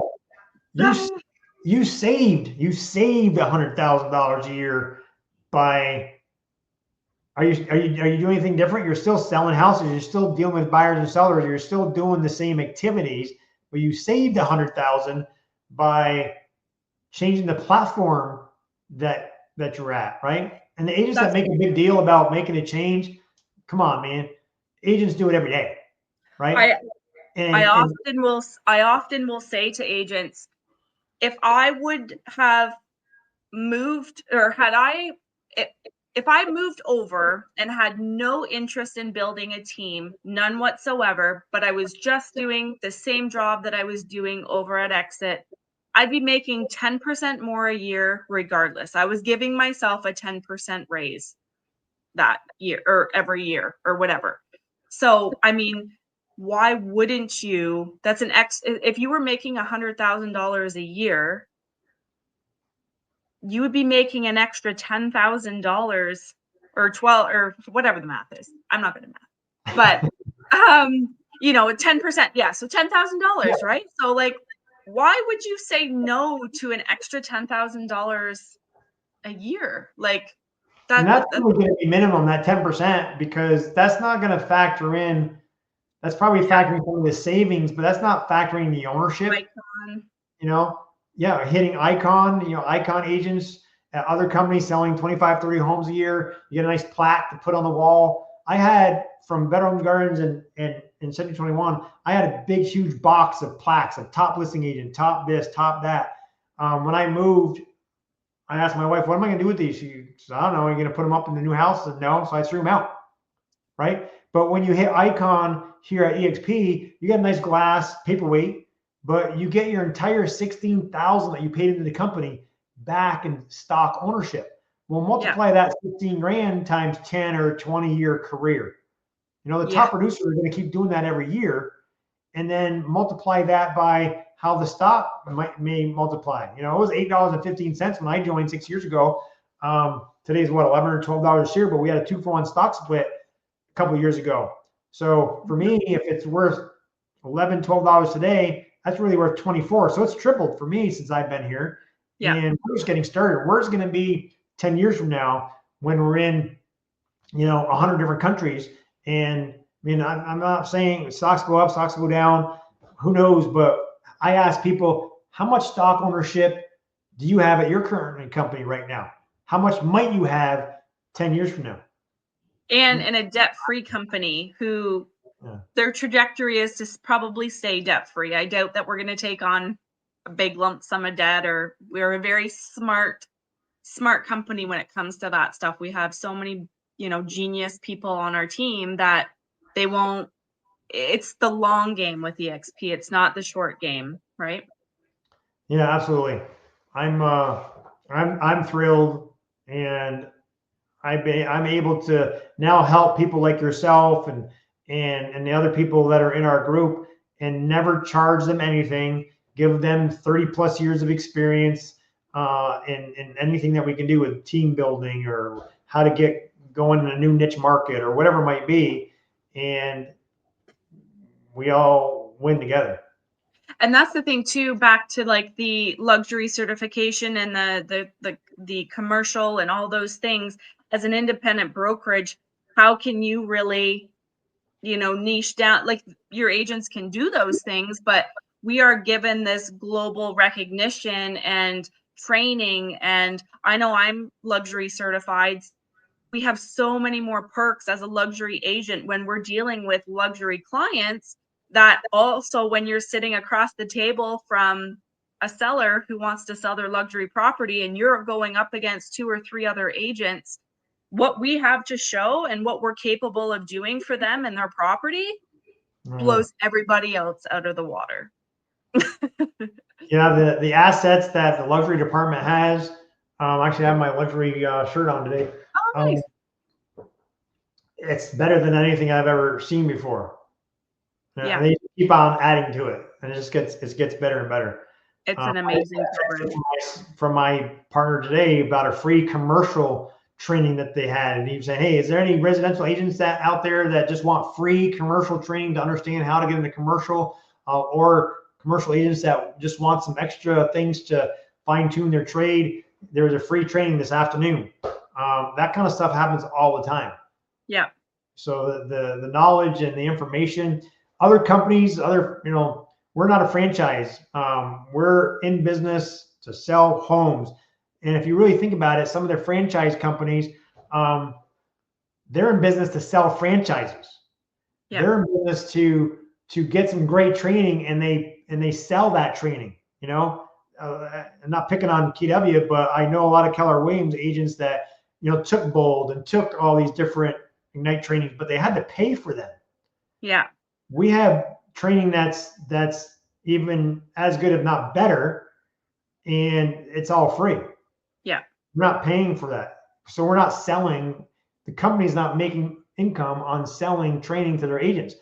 S2: that. You saved $100,000 a year by. Are you doing anything different? You're still selling houses. You're still dealing with buyers and sellers. You're still doing the same activities, but you saved $100,000 by changing the platform that you're at, right? And the agents that make a big deal about making a change, come on, man. Agents do it every day, right?
S1: I often will say to agents, if I would have moved, or if I moved over and had no interest in building a team, none whatsoever, but I was just doing the same job that I was doing over at Exit, I'd be making 10% more a year regardless. I was giving myself a 10% raise that year or every year or whatever. So, I mean, why wouldn't you? If you were making $100,000 a year, you would be making an extra $10,000 or 12 or whatever the math is. I'm not good at math, but 10%. Yeah. So $10,000, right? So like, why would you say no to an extra $10,000 a year? Like
S2: that's going to be minimum, that 10%, because that's not going to factor in. That's probably factoring some of the savings, but that's not factoring the ownership. Hitting icon agents at other companies selling 25, 30 homes a year. You get a nice plaque to put on the wall. I had from Veterans Gardens in 1721, I had a big, huge box of plaques of top listing agent, top this, top that. When I moved, I asked my wife, what am I going to do with these? She said, I don't know. Are you going to put them up in the new house? I said, no. So I threw them out. Right. But when you hit icon here at eXp, you get a nice glass paperweight, but you get your entire $16,000 that you paid into the company back in stock ownership. Well, multiply that 16 grand times 10 or 20-year career. The top producers are going to keep doing that every year, and then multiply that by how the stock may multiply. It was $8.15 when I joined 6 years ago. Today's what, $11 or $12 a share, but we had a 2-for-1 stock split a couple of years ago. So for me, if it's worth $11, $12 today, that's really worth 24. So it's tripled for me since I've been here. Yeah. And we're just getting started. Where's it going to be 10 years from now when we're in, 100 different countries? And I mean, I'm not saying stocks go up, stocks go down, who knows? But I ask people, how much stock ownership do you have at your current company right now? How much might you have 10 years from now?
S1: And in a debt-free company who their trajectory is to probably stay debt-free. I doubt that we're going to take on a big lump sum of debt, or we're a very smart company when it comes to that stuff. We have so many, genius people on our team that they won't. It's the long game with eXp. It's not the short game, right?
S2: Yeah, absolutely. I'm thrilled, and I'm able to now help people like yourself and the other people that are in our group, and never charge them anything. Give them 30 plus years of experience in anything that we can do with team building or how to get going in a new niche market or whatever it might be, and we all win together.
S1: And that's the thing too, back to like the luxury certification and the commercial and all those things. As an independent brokerage, how can you really, niche down? Like, your agents can do those things, but we are given this global recognition and training. And I know I'm luxury certified. We have so many more perks as a luxury agent when we're dealing with luxury clients, that also when you're sitting across the table from a seller who wants to sell their luxury property and you're going up against 2 or 3 other agents, what we have to show and what we're capable of doing for them and their property blows everybody else out of the water.
S2: Yeah, the assets that the luxury department has. Actually, I have my luxury shirt on today.
S1: Oh, nice.
S2: It's better than anything I've ever seen before.
S1: Yeah.
S2: And they keep on adding to it, and it gets better and better.
S1: It's an amazing program.
S2: From my partner today about a free commercial training that they had, and he was saying, "Hey, is there any residential agents that out there that just want free commercial training to understand how to get into commercial, or commercial agents that just want some extra things to fine tune their trade?" There was a free training this afternoon. That kind of stuff happens all the time.
S1: Yeah.
S2: So the knowledge and the information, other companies, we're not a franchise. We're in business to sell homes. And if you really think about it, some of the franchise companies, they're in business to sell franchises. Yeah. They're in business to get some great training, and they sell that training. I'm not picking on KW, but I know a lot of Keller Williams agents that took Bold and took all these different Ignite trainings, but they had to pay for them. Yeah. We have training that's even as good, if not better, and it's all free. Yeah. We're not paying for that. So we're not selling. The company's not making income on selling training to their agents.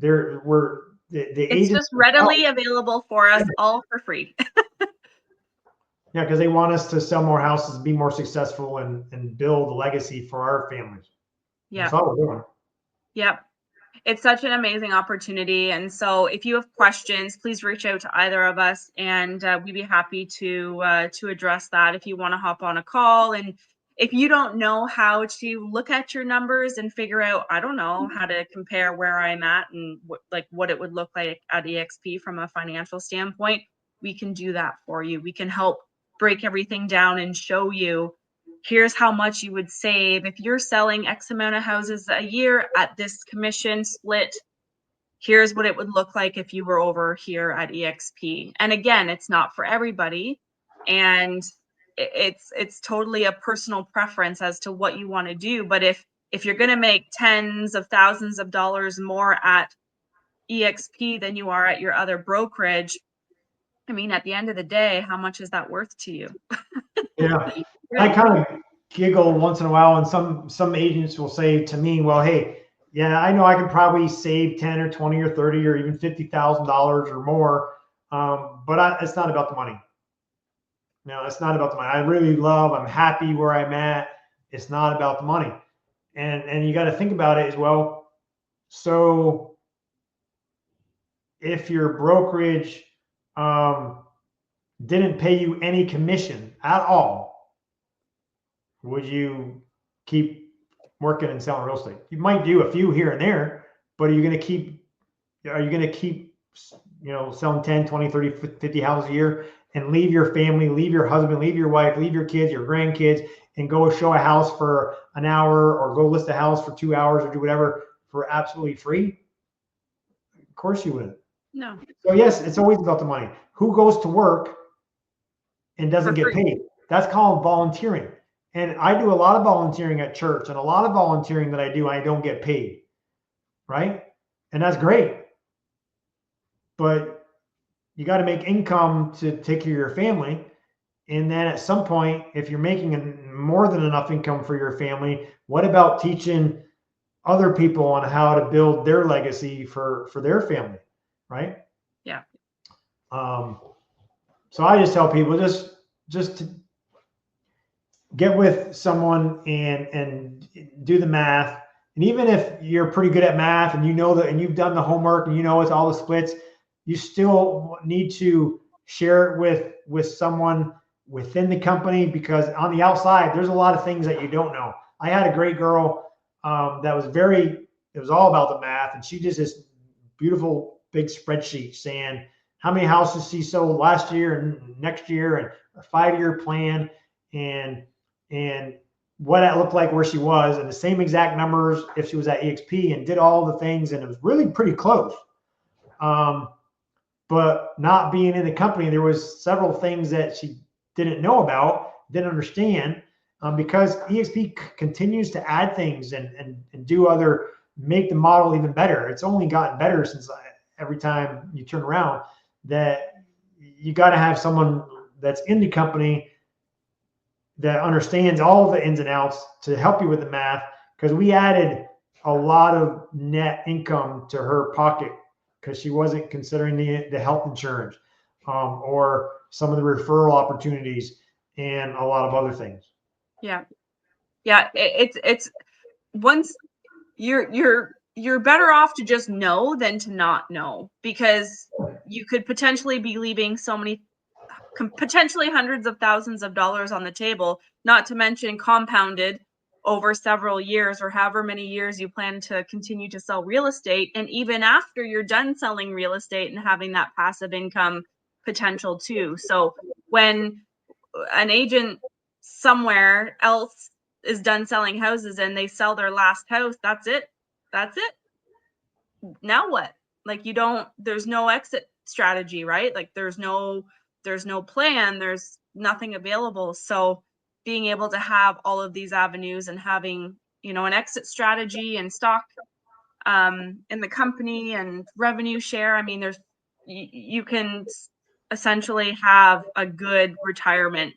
S1: It's just readily available for us, all for free.
S2: Yeah, because they want us to sell more houses, be more successful, and build a legacy for our families. Yeah. That's all we're doing.
S1: Yep. It's such an amazing opportunity. And so if you have questions, please reach out to either of us, and we'd be happy to address that. If you want to hop on a call, and if you don't know how to look at your numbers and figure out, I don't know, how to compare where I'm at and what it would look like at eXp from a financial standpoint, we can do that for you. We can help break everything down and show you, here's how much you would save if you're selling X amount of houses a year at this commission split. Here's what it would look like if you were over here at eXp. And again, it's not for everybody, and it's totally a personal preference as to what you want to do. But if you're going to make tens of thousands of dollars more at eXp than you are at your other brokerage, I mean, at the end of the day, how much is that worth to you?
S2: Yeah. I kind of giggle once in a while, and some agents will say to me, "Well, hey, yeah, I know I can probably save 10 or 20 or 30 or even $50,000 or more, but it's not about the money. No, it's not about the money. I'm happy where I'm at. It's not about the money." And you got to think about it as well. So if your brokerage didn't pay you any commission at all, would you keep working and selling real estate? You might do a few here and there, but are you going to keep selling 10, 20, 30, 50 houses a year and leave your family, leave your husband, leave your wife, leave your kids, your grandkids, and go show a house for an hour, or go list a house for 2 hours, or do whatever for absolutely free? Of course you wouldn't. No. So yes, it's always about the money. Who goes to work and doesn't get paid? That's called volunteering. And I do a lot of volunteering at church, and a lot of volunteering that I don't get paid, right? And that's great. But you got to make income to take care of your family. And then at some point, if you're making more than enough income for your family, what about teaching other people on how to build their legacy for their family, right? Yeah. So I just tell people, just to get with someone and do the math. And even if you're pretty good at math and you know that, and you've done the homework and you know it's all the splits, you still need to share it with someone within the company, because on the outside, there's a lot of things that you don't know. I had a great girl that was it was all about the math, and she just this beautiful big spreadsheet saying how many houses she sold last year and next year, and a 5-year plan, and what that looked like where she was, and the same exact numbers if she was at eXp, and did all the things, and it was really pretty close. But not being in the company, there was several things that she didn't know about, didn't understand, because eXp continues to add things and do make the model even better. It's only gotten better since every time you turn around, that you got to have someone that's in the company that understands all the ins and outs to help you with the math, because we added a lot of net income to her pocket because she wasn't considering the health insurance or some of the referral opportunities and a lot of other things.
S1: Yeah. It's once you're better off to just know than to not know, because you could potentially be leaving potentially hundreds of thousands of dollars on the table, not to mention compounded over several years or however many years you plan to continue to sell real estate. And even after you're done selling real estate and having that passive income potential too. So when an agent somewhere else is done selling houses and they sell their last house, that's it. Now what? Like, there's no exit strategy, right? Like there's no plan, there's nothing available. So being able to have all of these avenues and having, an exit strategy and stock in the company and revenue share, I mean, you can essentially have a good retirement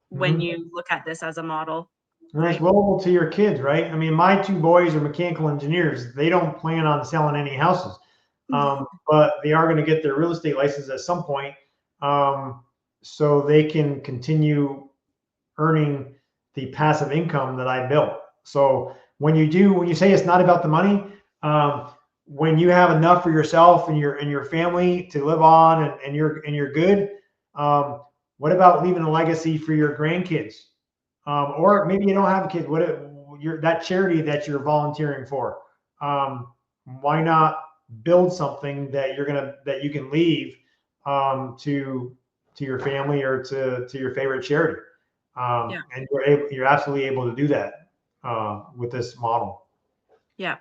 S1: when you look at this as a model.
S2: And it's available to your kids, right? I mean, my 2 boys are mechanical engineers. They don't plan on selling any houses, but they are going to get their real estate license at some point, so they can continue earning the passive income that I built. So when you say it's not about the money, when you have enough for yourself and your family to live on, and you're good, what about leaving a legacy for your grandkids? Or maybe you don't have kids. That charity that you're volunteering for? Why not build something that you can leave to your family or to your favorite charity? And you're absolutely able to do that with this model.
S1: Yeah.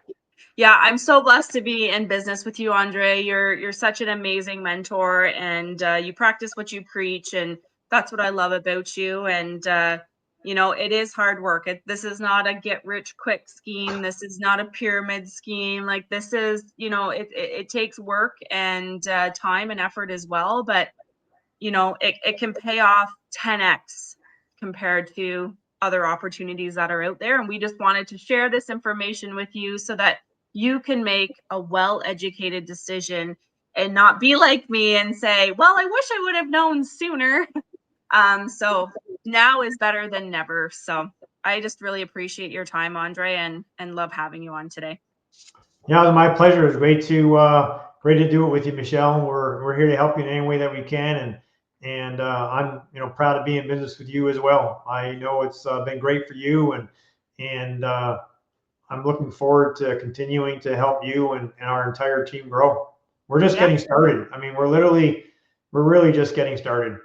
S1: I'm so blessed to be in business with you, Andre. You're such an amazing mentor, and you practice what you preach, and that's what I love about you. And it is hard work. This is not a get rich quick scheme. This is not a pyramid scheme. Like, this is, it takes work and time and effort as well. But it can pay off 10x compared to other opportunities that are out there. And we just wanted to share this information with you so that you can make a well-educated decision and not be like me and say, well, I wish I would have known sooner. So now is better than never. So I just really appreciate your time, Andre, and love having you on today.
S2: Yeah, it was my pleasure. It was great to do it with you, Michelle. We're here to help you in any way that we can, and I'm proud to be in business with you as well. I know it's been great for you, and I'm looking forward to continuing to help you and our entire team grow. We're just getting started. I mean, we're really just getting started.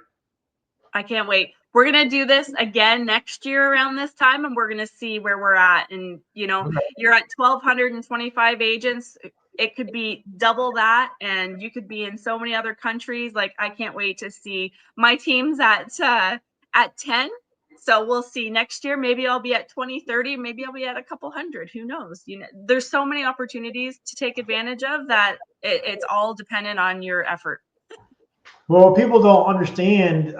S1: I can't wait. We're going to do this again next year around this time, and we're going to see where we're at. And, you're at 1,225 agents. It could be double that, and you could be in so many other countries. Like, I can't wait to see. My team's at 10. So we'll see next year. Maybe I'll be at 20, 30. Maybe I'll be at a couple hundred. Who knows? There's so many opportunities to take advantage of that it's all dependent on your effort.
S2: Well, people don't understand.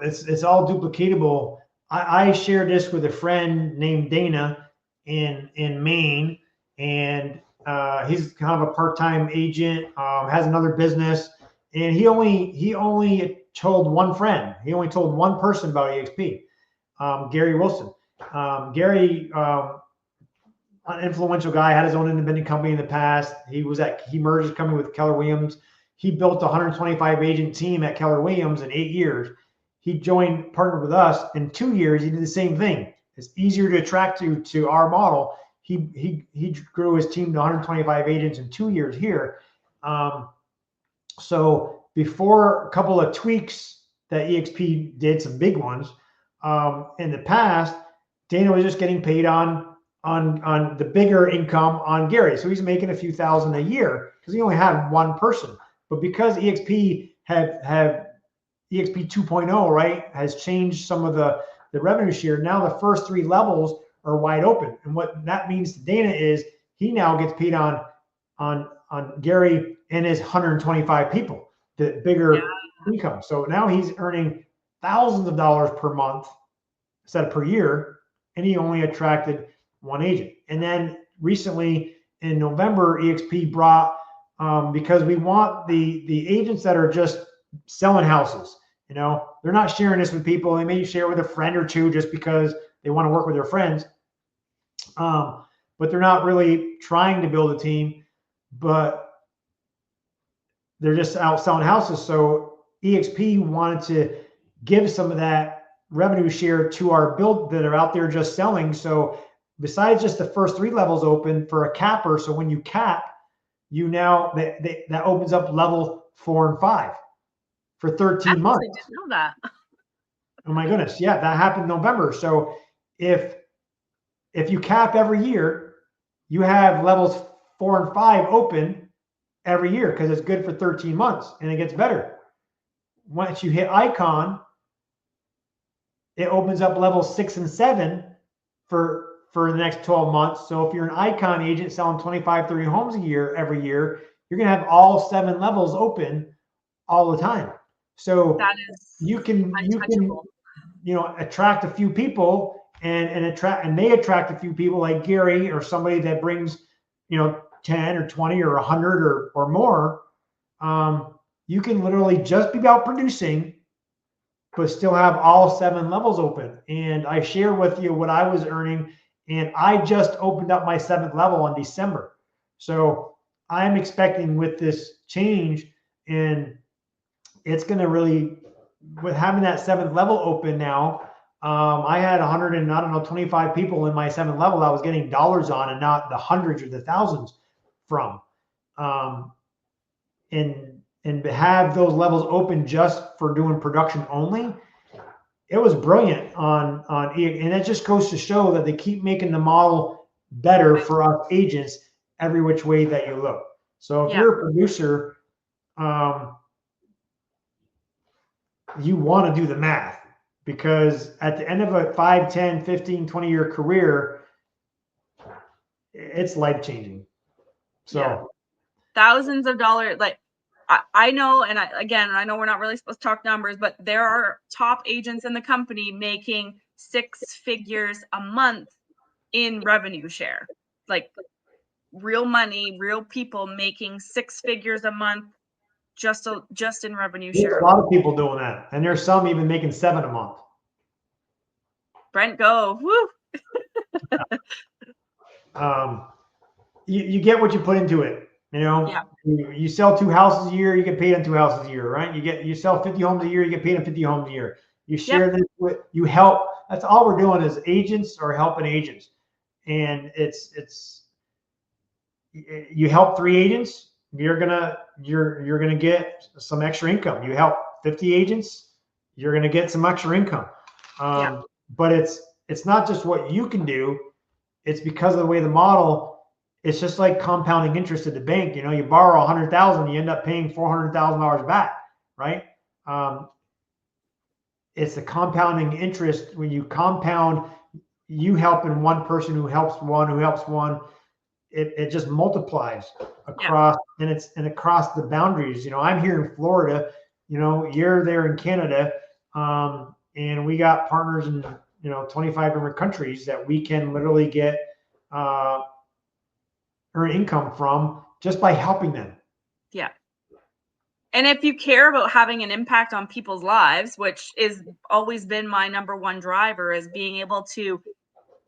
S2: It's all duplicatable. I shared this with a friend named Dana in Maine, and he's kind of a part-time agent, has another business, and he only told one friend. He only told one person about eXp, Gary Wilson. Gary, an influential guy, had his own independent company in the past. He merged his company with Keller Williams. he built a 125 agent team at Keller Williams in 8 years. He partnered with us in 2 years. He did the same thing. It's easier to attract to our model. He grew his team to 125 agents in 2 years here. So before a couple of tweaks that eXp did, some big ones, in the past, Dana was just getting paid on the bigger income on Gary. So he's making a few thousand a year because he only had one person. But because eXp have eXp 2.0, right, has changed some of the revenue share. Now the first 3 levels are wide open. And what that means to Dana is he now gets paid on Gary and his 125 people, the bigger income. So now he's earning thousands of dollars per month instead of per year, and he only attracted one agent. And then recently in November, eXp brought, because we want the agents that are just selling houses, they're not sharing this with people. They may share with a friend or two just because they want to work with their friends. But they're not really trying to build a team, but they're just out selling houses. So eXp wanted to give some of that revenue share to our build that are out there just selling. So besides just the first 3 levels open for a capper, so when you cap, that opens up level 4 and 5 for 13 months.
S1: I didn't know that.
S2: Oh my goodness. Yeah, that happened in November. So if you cap every year, you have levels 4 and 5 open every year because it's good for 13 months, and it gets better. Once you hit icon, it opens up levels 6 and 7 for the next 12 months. So if you're an icon agent selling 25, 30 homes a year every year, you're going to have all 7 levels open all the time. So
S1: that is
S2: you can attract a few people and attract a few people like Gary or somebody that brings 10 or 20 or 100 or more. You can literally just be about producing, but still have all 7 levels open. And I share with you what I was earning, and I just opened up my 7th level in December. So I'm expecting with this change, and it's going to really, with having that 7th level open now, I had 25 people in my 7th level I was getting dollars on, and not the hundreds or the thousands from. And to have those levels open just for doing production only, it was brilliant on and that just goes to show that they keep making the model better for us agents every which way that you look. So if you're a producer, you want to do the math, because at the end of a 5, 10, 15, 20 year career, it's life changing. So
S1: thousands of dollars, like I know, and I know we're not really supposed to talk numbers, but there are top agents in the company making 6 figures a month in revenue share, like real money, real people making 6 figures a month just in revenue share.
S2: There's a lot of people doing that, and there's some even making 7 a month.
S1: Brent, go. Woo.
S2: You get what you put into it. You sell 2 houses a year, you get paid on 2 houses a year, right? You sell 50 homes a year, you get paid on 50 homes a year. You share this with, you help. That's all we're doing as agents, or helping agents. And you help 3 agents, you're gonna get some extra income. You help 50 agents, you're gonna get some extra income. But it's not just what you can do. It's because of the way the model. It's just like compounding interest at the bank. You borrow $100,000, you end up paying $400,000 back, right? It's the compounding interest. When you compound, you helping one person who helps one, it just multiplies across, and across the boundaries. I'm here in Florida, you're there in Canada, and we got partners in 25 different countries that we can literally get earn income from just by helping them. Yeah.
S1: And if you care about having an impact on people's lives, which is always been my number one driver, is being able to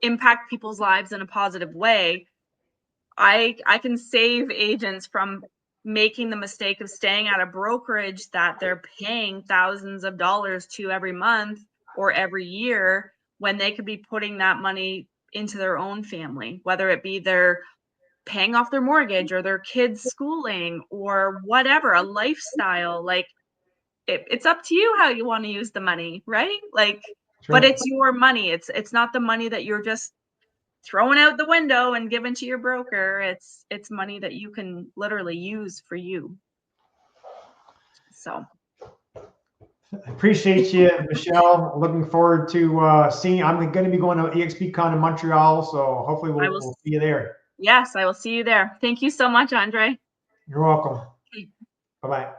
S1: impact people's lives in a positive way, I can save agents from making the mistake of staying at a brokerage that they're paying thousands of dollars to every month or every year, when they could be putting that money into their own family, whether it be they're paying off their mortgage or their kids' schooling or whatever, a lifestyle. Like it's up to you how you want to use the money, right? Like, but it's your money. It's not the money that you're just throwing out the window and giving to your broker. It's money that you can literally use for you. So
S2: appreciate you, Michelle. Looking forward to seeing. I'm going to be going to eXpCon in Montreal, so hopefully we'll see you there.
S1: Yes, I will see you there. Thank you so much, Andre.
S2: You're welcome. Bye-bye.